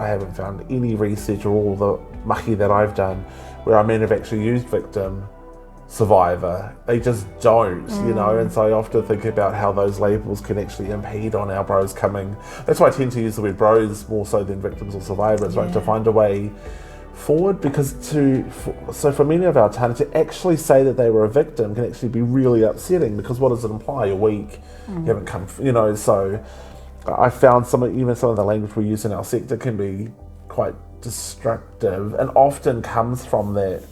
I haven't found any research or all the mahi that I've done where our men have actually used victim, survivor. They just don't, you know, and so I often think about how those labels can actually impede on our bros coming. That's why I tend to use the word bros more so than victims or survivors, right? To find a way forward, because so for many of our tana to actually say that they were a victim can actually be really upsetting, because what does it imply? You're weak, you haven't come, you know. So I found some of the language we use in our sector can be quite destructive, and often comes from that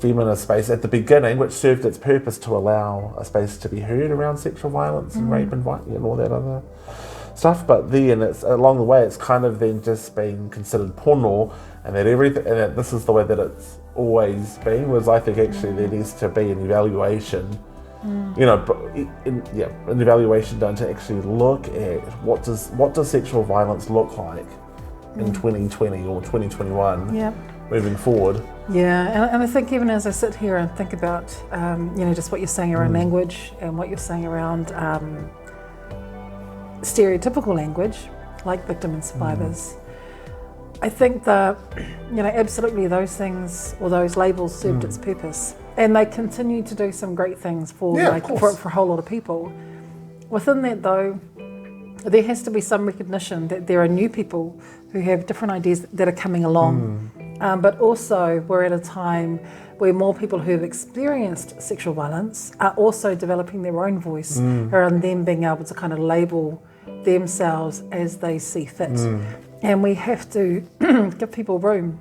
feminist space at the beginning, which served its purpose to allow a space to be heard around sexual violence and rape and violence and all that other stuff. But then it's along the way, it's kind of then just been considered pono, and that everything, and that this is the way that it's always been. Was I think actually there needs to be an evaluation, you know, an evaluation done to actually look at what does sexual violence look like in 2020 or 2021 moving forward. Yeah, and I think even as I sit here and think about, you know, just what you're saying around language and what you're saying around stereotypical language, like victim and survivors, I think that, you know, absolutely those things or those labels served its purpose, and they continue to do some great things for a whole lot of people. Within that, though, there has to be some recognition that there are new people who have different ideas that are coming along. But also we're at a time where more people who have experienced sexual violence are also developing their own voice around them being able to kind of label themselves as they see fit. And we have to give people room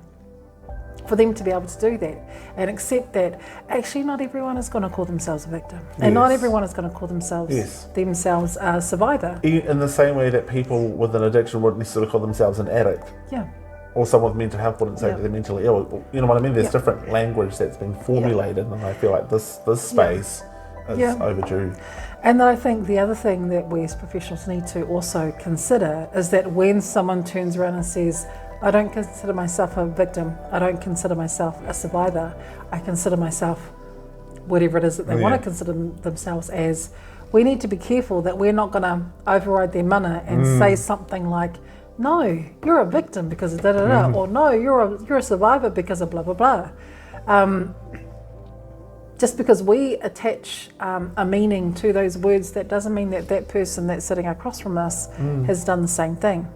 for them to be able to do that and accept that actually not everyone is going to call themselves a victim, and not everyone is going to call themselves a survivor. In the same way that people with an addiction wouldn't necessarily call themselves an addict. Or someone with mental health wouldn't say that they're mentally ill. You know what I mean? There's different language that's been formulated, and I feel like this space is overdue. And then I think the other thing that we as professionals need to also consider is that when someone turns around and says, I don't consider myself a victim, I don't consider myself a survivor, I consider myself whatever it is that they want to consider themselves as, we need to be careful that we're not going to override their mana and say something like, no, you're a victim because of da-da-da, or no, you're a survivor because of blah, blah, blah. Just because we attach a meaning to those words, that doesn't mean that that person that's sitting across from us has done the same thing.